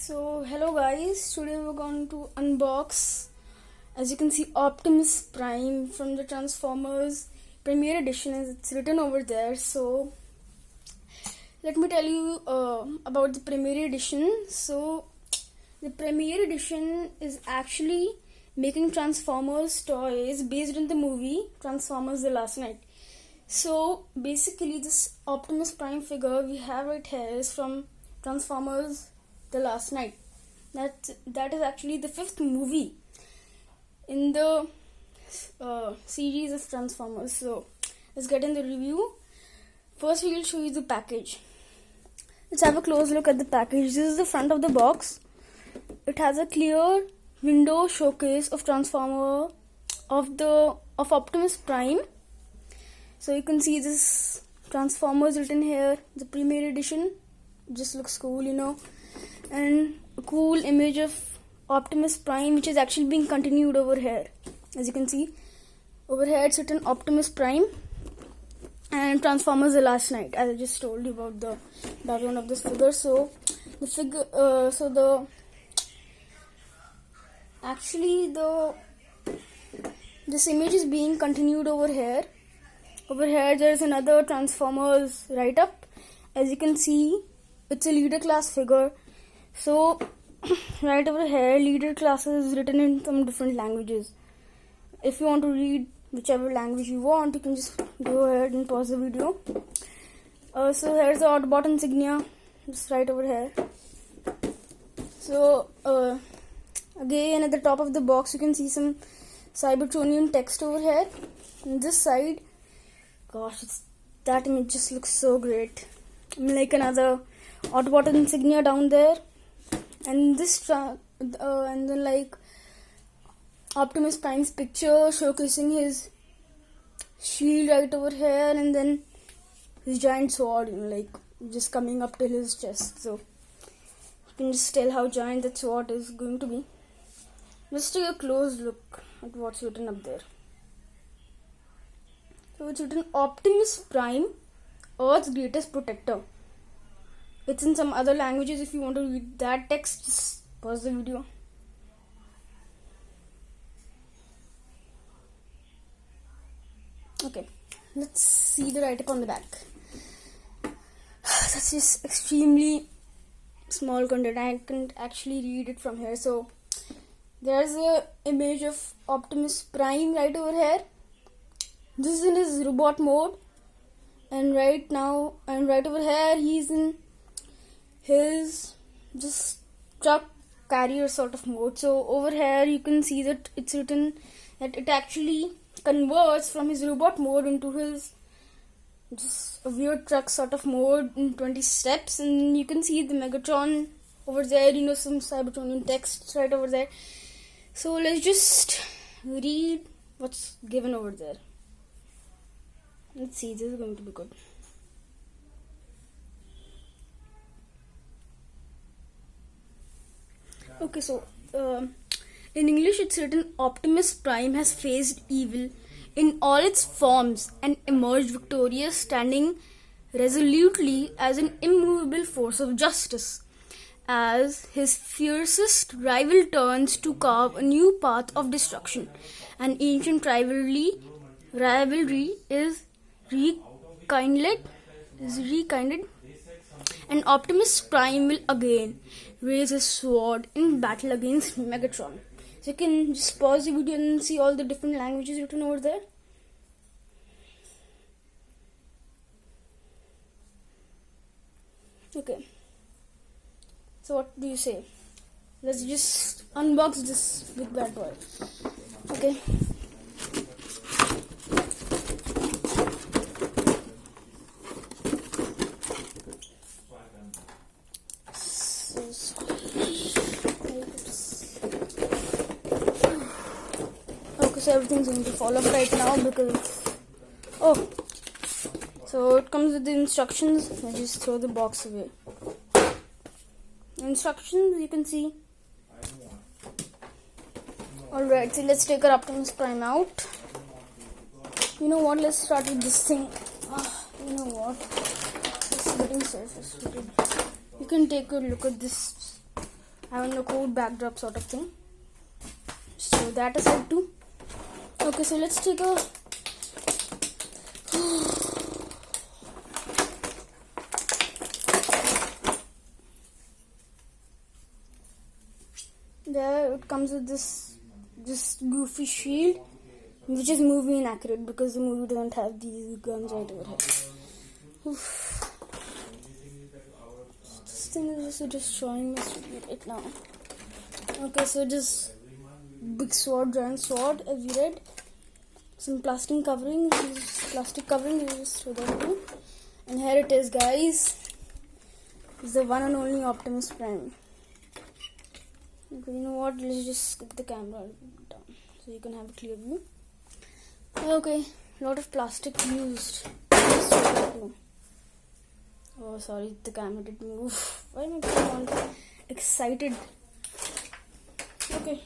So hello guys, today we're going to unbox, as you can see, Optimus Prime from the Transformers Premier Edition, as it's written over there. So let me tell you about the Premier Edition. So the Premier Edition is actually making Transformers toys based on the movie Transformers The Last Night. So basically this Optimus Prime figure we have right here is from Transformers The Last Night. That is actually the fifth movie in the series of Transformers. So let's get in the review. First we will show you the package. Let's have a close look at the package. This is the front of the box. It has a clear window showcase of Transformer of Optimus Prime. So you can see this Transformers written here, the Premier Edition. It just looks cool, you know. And a cool image of Optimus Prime, which is actually being continued over here. As you can see, over here it's written Optimus Prime and Transformers The Last Night, as I just told you about the background of this figure. So the figure, this image is being continued over here. Over here there is another Transformers write up. As you can see, it's a leader class figure. So right over here, leader class is written in some different languages. If you want to read whichever language you want, you can just go ahead and pause the video. So here's the Autobot insignia, just right over here. So again at the top of the box you can see some Cybertronian text over here. On this side, gosh, that image just looks so great. Like another Autobot insignia down there. And this and then like Optimus Prime's picture showcasing his shield right over here, and then his giant sword, you know, like just coming up to his chest. So you can just tell how giant that sword is going to be. Let's take a close look at what's written up there. So it's written Optimus Prime, Earth's greatest protector. It's in some other languages. If you want to read that text, just pause the video. Okay, let's see the write-up on the back. That's just extremely small content. I can't actually read it from here. So there's a image of Optimus Prime right over here. This is in his robot mode, and right over here he's in his just truck carrier sort of mode. So over here you can see that it's written that it actually converts from his robot mode into his just a weird truck sort of mode in 20 steps. And you can see the Megatron over there, you know, some Cybertronian text right over there. So let's just read what's given over there. Let's see, this is going to be good. Okay, so in English it's written Optimus Prime has faced evil in all its forms and emerged victorious, standing resolutely as an immovable force of justice. As his fiercest rival turns to carve a new path of destruction, an ancient rivalry is rekindled, and Optimus Prime will again raise his sword in battle against Megatron. So you can just pause the video and see all the different languages written over there. Okay. So what do you say? Let's just unbox this big bad boy. Okay. So everything's going to fall off right now because so it comes with the instructions. I just throw the box away. Instructions you can see. Alright, so let's take our Optimus Prime out. You know what, let's start with this thing. You know what, this sitting surface. You can take a look at this having a cool backdrop sort of thing. So that aside too. Okay, so let's take a there it comes with this goofy shield, which is movie inaccurate because the movie doesn't have these guns right over here. Oof. This thing is just destroying my studio right now. Okay, so just big sword, giant sword, as you read. Some plastic covering. You just throw that in. And here it is, guys. It's the one and only Optimus Prime. Okay, you know what? Let's just get the camera down so you can have a clear view. Okay, a lot of plastic used. Oh, sorry, the camera didn't move. Why am I so excited? Okay.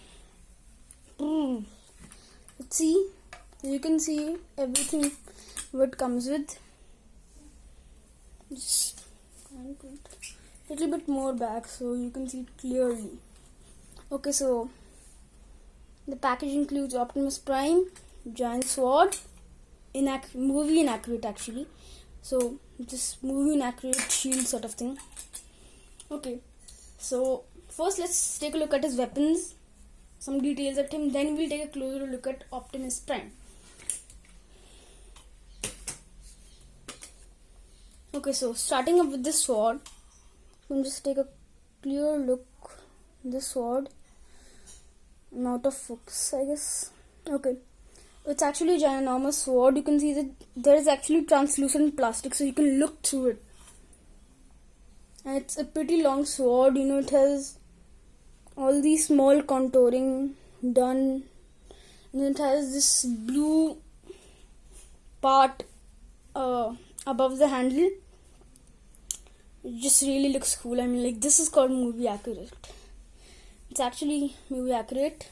Let's see. You can see everything what comes with. Just a little bit more back so you can see it clearly. Okay, so the package includes Optimus Prime, giant sword, movie inaccurate actually. So just movie inaccurate shield sort of thing. Okay, so first let's take a look at his weapons, some details at him, then we'll take a closer look at Optimus Prime. Okay, so starting up with this sword, you can just take a clear look at this sword. I'm out of focus, I guess. Okay, it's actually a ginormous sword. You can see that there is actually translucent plastic, so you can look through it. And it's a pretty long sword. You know, it has all these small contouring done, and it has this blue part above the handle. It just really looks cool. I mean, like, this is called movie accurate. It's actually movie accurate.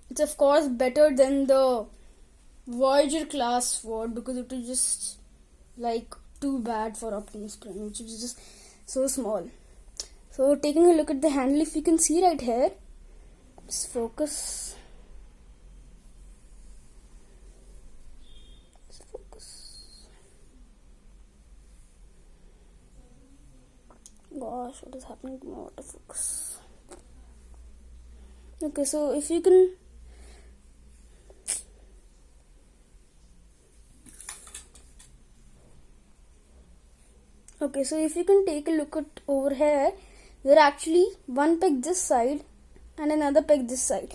It's of course better than the Voyager class sword because it is just like too bad for Optimus Prime, which is just so small. So taking a look at the handle, if you can see right here, just focus. Gosh, what is happening to my autofocus? Okay, so if you can take a look at over here, there are actually one peg this side and another peg this side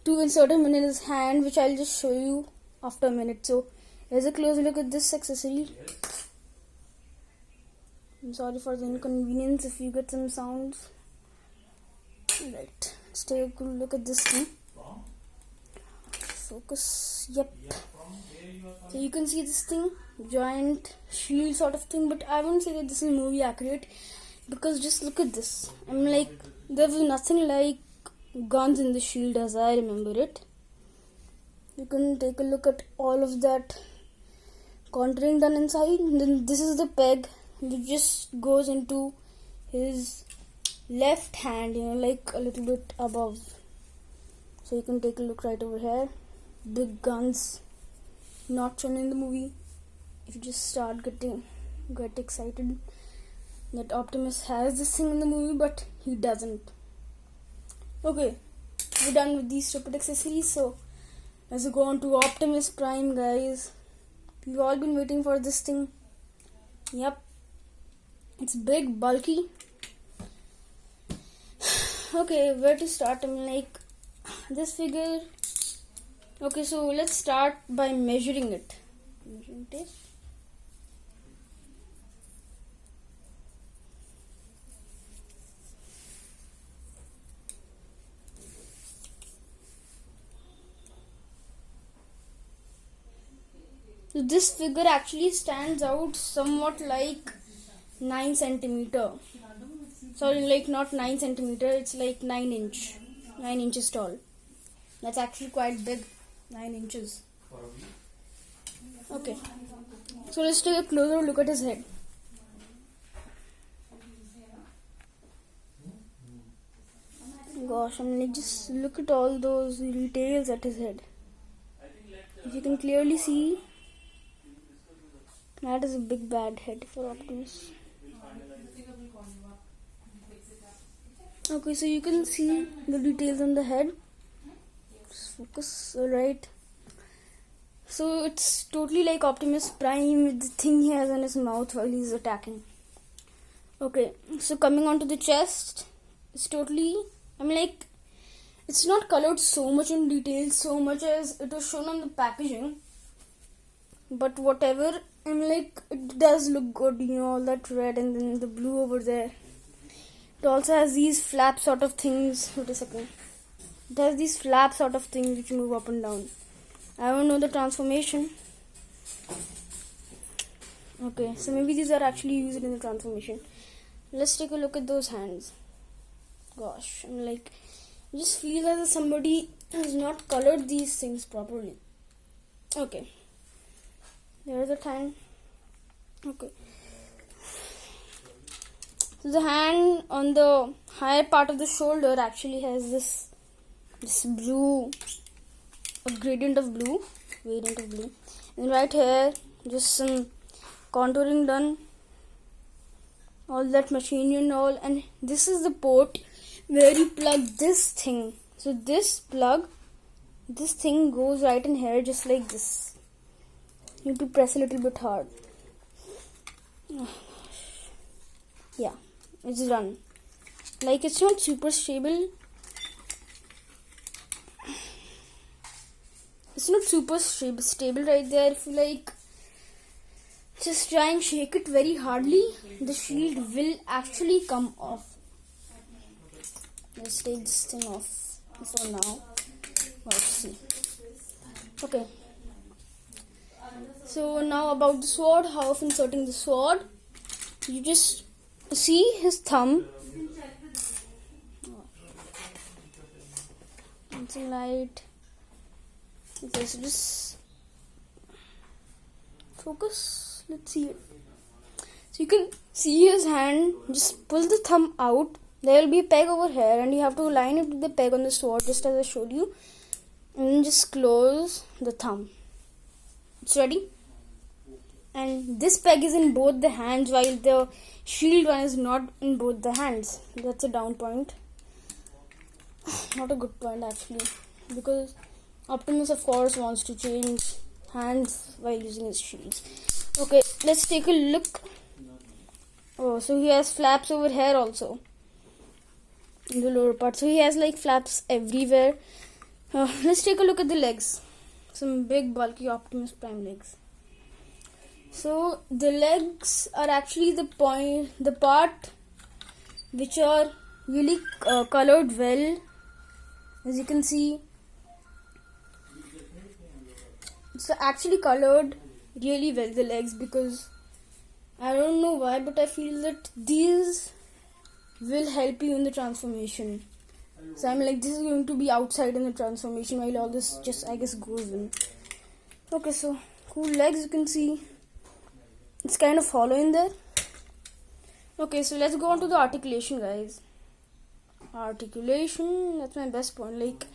to insert him in his hand, which I'll just show you after a minute. So here's a close look at this accessory. I'm sorry for the inconvenience if you get some sounds. Right, let's take a good look at this thing. Focus. Yep. So you can see this thing, giant shield sort of thing, but I wouldn't say that this is movie accurate because just look at this. I'm like, there was nothing like guns in the shield as I remember it. You can take a look at all of that contouring done inside. And then this is the peg which just goes into his left hand, you know, like a little bit above. So you can take a look right over here. Big guns, not shown in the movie. If you just start get excited that Optimus has this thing in the movie, but he doesn't. Okay, we're done with these stupid accessories. So let's go on to Optimus Prime, guys. We've all been waiting for this thing. Yep, it's big, bulky. Okay, where to start? I mean, like, this figure. Okay, so let's start by measuring it. Measuring tape. So this figure actually stands out somewhat like 9 centimeter. Sorry, like not 9 centimeter, it's like 9 inches tall. That's actually quite big, 9 inches. Okay, so let's take a closer look at his head. Gosh, I'm like, just look at all those details at his head. If you can clearly see, that is a big bad head for Optimus. Okay, so you can see the details on the head. Just focus, alright. So it's totally like Optimus Prime with the thing he has on his mouth while he's attacking. Okay, so coming on to the chest, it's totally, it's not colored so much in detail, so much as it was shown on the packaging. But whatever, it does look good, all that red and then the blue over there. It also has these flap sort of things. Wait a second. It has these flap sort of things which move up and down. I don't know the transformation. Okay, so maybe these are actually used in the transformation. Let's take a look at those hands. Gosh, I just feel as if somebody has not colored these things properly. Okay. There's a hand. Okay. So the hand on the higher part of the shoulder actually has this blue, a variant of blue. And right here, just some contouring done. All that machinery and all. And this is the port where you plug this thing. So this thing goes right in here just like this. You need to press a little bit hard. Yeah, it's done. It's not super stable. It's not super stable right there. If you just try and shake it very hardly, the shield will actually come off. Let's take this thing off for now. Let's see. Okay. So now about the sword, how of inserting the sword. You just see his thumb. Something light. Let's just focus. Let's see it. So you can see his hand. Just pull the thumb out. There will be a peg over here, and you have to align it with the peg on the sword, just as I showed you. And then just close the thumb. It's ready. And this peg is in both the hands, while the shield one is not in both the hands. That's a down point. Not a good point actually, because Optimus of course wants to change hands while using his shields. Okay, let's take a look. Oh, so he has flaps over here also in the lower part. So he has flaps everywhere. Let's take a look at the legs. Some big bulky Optimus Prime legs. So the legs are actually the part which are really colored well. As you can see, it's actually colored really well, the legs, because I don't know why, but I feel that these will help you in the transformation. So I'm this is going to be outside in the transformation, while all this just I guess goes in. Okay, so cool legs, you can see it's kind of hollow in there. Okay, so let's go on to the articulation, guys. Articulation, that's my best point.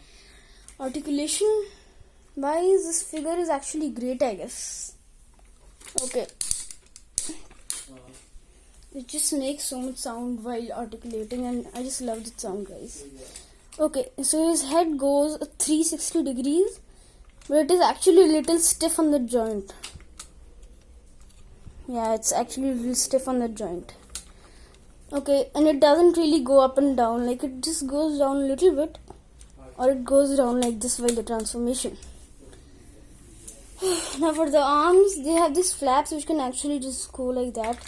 Articulation wise, this figure is actually great, I guess. Okay, it just makes so much sound while articulating, and I just love the sound, guys. Okay, so his head goes 360 degrees, but it is actually a little stiff on the joint. Yeah, it's actually a little stiff on the joint. Okay, and it doesn't really go up and down, it just goes down a little bit, or it goes down like this while the transformation. Now for the arms, they have these flaps which can actually just go like that.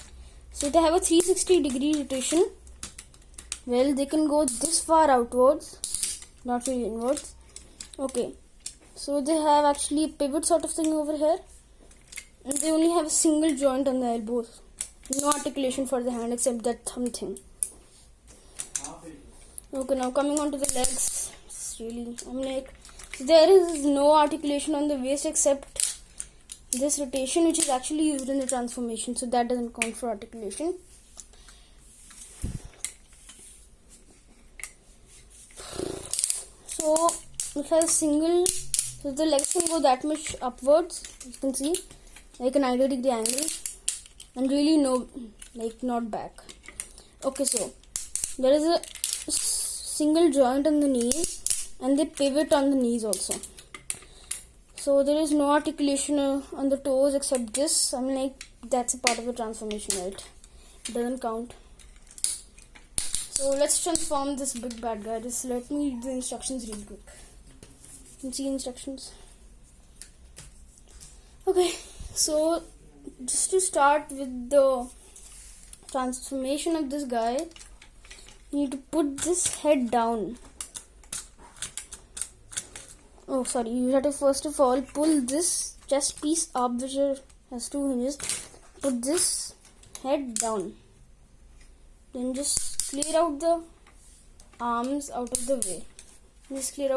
So they have a 360 degree rotation. Well, they can go this far outwards, not really inwards. Okay, so they have actually a pivot sort of thing over here, and they only have a single joint on the elbows. No articulation for the hand except that thumb thing. Okay, now coming on to the legs. It's really, there is no articulation on the waist except this rotation, which is actually used in the transformation, so that doesn't count for articulation. So it has single, so the legs can go that much upwards, you can see, like a 90-degree angle, and really no, like not back. Okay, so there is a single joint on the knees, and they pivot on the knees also. So there is no articulation on the toes except this. I mean, like, that's a part of the transformation, right? It doesn't count. So let's transform this big bad guy. Just let me read the instructions real quick. You can see instructions. Okay, so just to start with the transformation of this guy, you need to put this head down. Oh, sorry, you have to first of all pull this chest piece up, which has two hinges. Put this head down. Then just clear out the arms out of the way. Just clear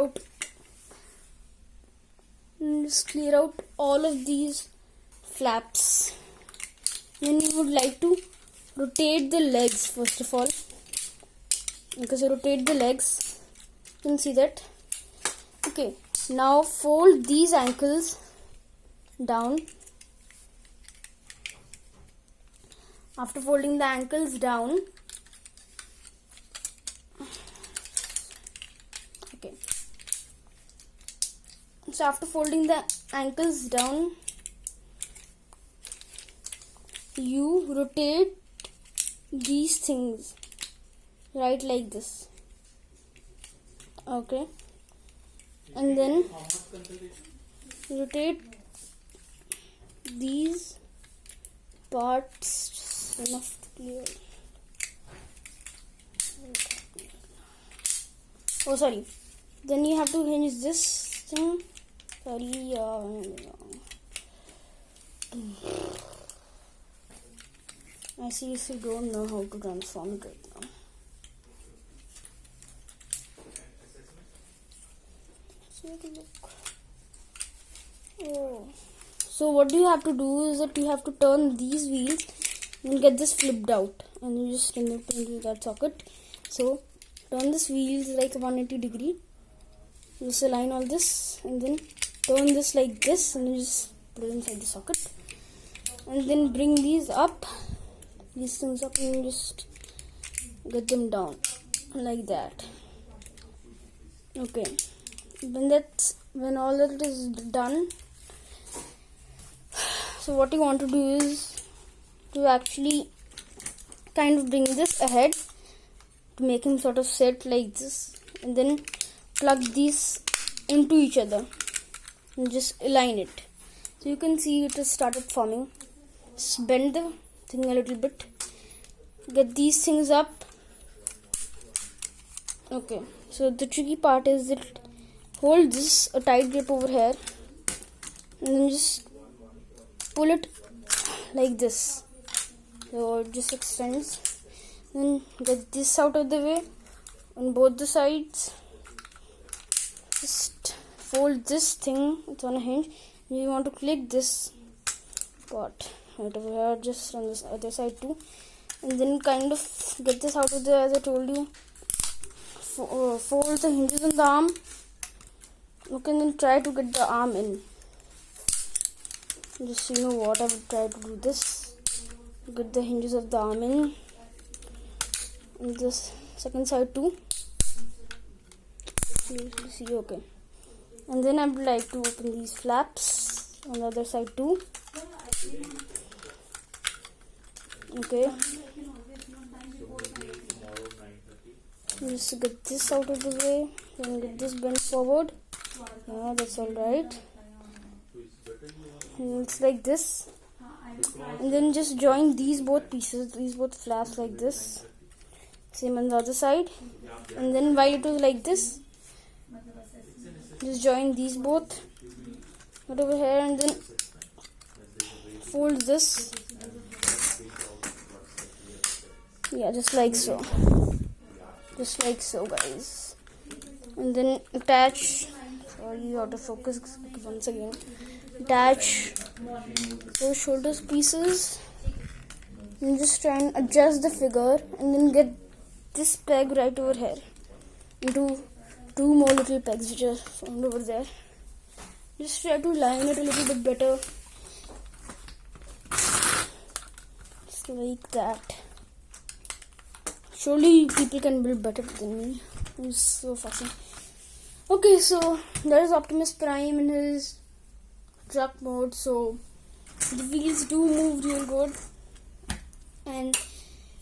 out all of these flaps. Then you would like to rotate the legs first of all. Okay, so rotate the legs. You can see that. Okay, now fold these ankles down. After folding the ankles down, okay, so after folding the ankles down, you rotate these things right like this. Okay, and then rotate these parts enough to clear. Oh, sorry. Then you have to hinge this thing. Sorry. I see if you don't know how to transform it right now. Let's look. Oh. So what you have to do is that you have to turn these wheels and get this flipped out, and you just remove it into that socket. So turn this wheels like 180 degree. Just align all this and then turn this like this, and you just put it inside the socket. And then bring these up, these things up, and just get them down like that. Okay. When all that is done, so what you want to do is to actually kind of bring this ahead to make him sort of sit like this, and then plug these into each other and just align it. So you can see it has started forming. Just bend the thing a little bit, get these things up. Okay, so the tricky part is that hold this a tight grip over here and then just pull it like this, so it just extends. Then get this out of the way on both the sides. Just fold this thing, it's on a hinge. You want to click this part right over here, just on this other side too, and then kind of get this out of there. As I told you, fold the hinges on the arm. Okay, and then try to get the arm in. Just, you know what, I would try to do this, get the hinges of the arm in, and this second side too. See, okay. And then I would like to open these flaps on the other side too. Okay. Just get this out of the way, then get this bent forward. Yeah, that's alright. It's like this, and then just join these both pieces, these both flaps like this. Same on the other side, and then while it was like this, just join these both right over here, and then fold this. Yeah, just like so, guys. And then attach. Sorry, out of focus once again. Attach those shoulders pieces and just try and adjust the figure, and then get this peg right over here into two more little pegs which are found over there. Just try to line it a little bit better. Just like that. Surely people can build better than me. It's so fussy. Okay, so there is Optimus Prime in his truck mode. So the wheels do move real good. And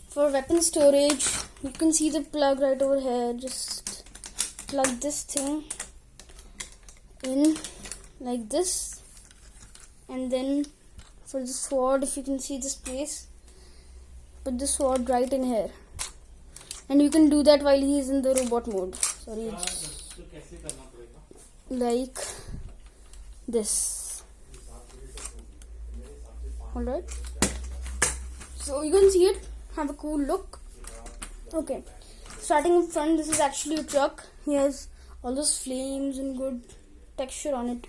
for weapon storage, you can see the plug right over here. Just plug this thing in like this, and then for the sword, if you can see this place, put the sword right in here, and you can do that while he is in the robot mode. Sorry, like this. Alright, so you can see it, have a cool look. Okay, starting in front, this is actually a truck. He has all those flames and good texture on it.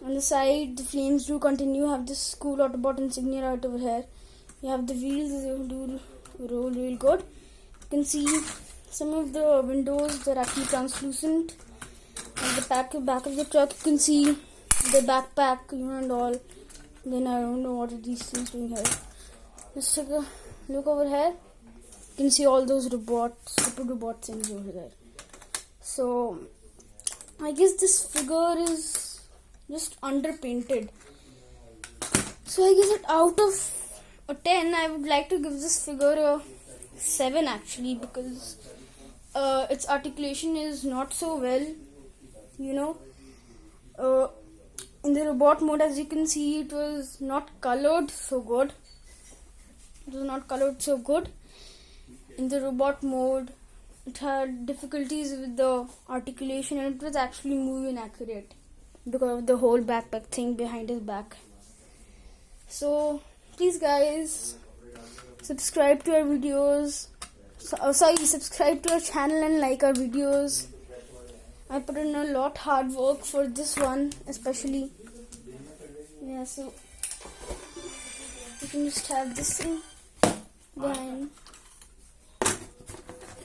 On the side, the flames do continue. Have this cool Autobot insignia right over here. You have the wheels, they do roll real good. You can see some of the windows, they're actually translucent. At the back of the truck, you can see the backpack, and all. Then I don't know what are these things doing here. Let's take a look over here. You can see all those robots, super robot things over there. So I guess this figure is just underpainted. So I guess out of a 10, I would like to give this figure a 7 actually, because its articulation is not so well, in the robot mode, as you can see, it was not colored so good. In the robot mode, it had difficulties with the articulation, and it was actually more inaccurate because of the whole backpack thing behind his back. So please guys, subscribe to our videos. Subscribe to our channel and like our videos. I put in a lot hard work for this one, especially. Yeah, so you can just have this thing behind.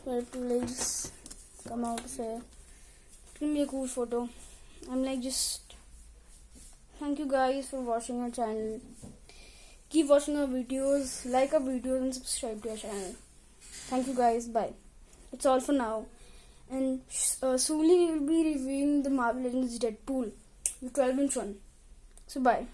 Where to like just come out of here. It can be a cool photo. I'm like just thank you guys for watching our channel. Keep watching our videos, like our videos, and subscribe to our channel. Thank you guys. Bye. It's all for now. And soon we will be reviewing the Marvel Legends Deadpool, the 12-inch one. So bye.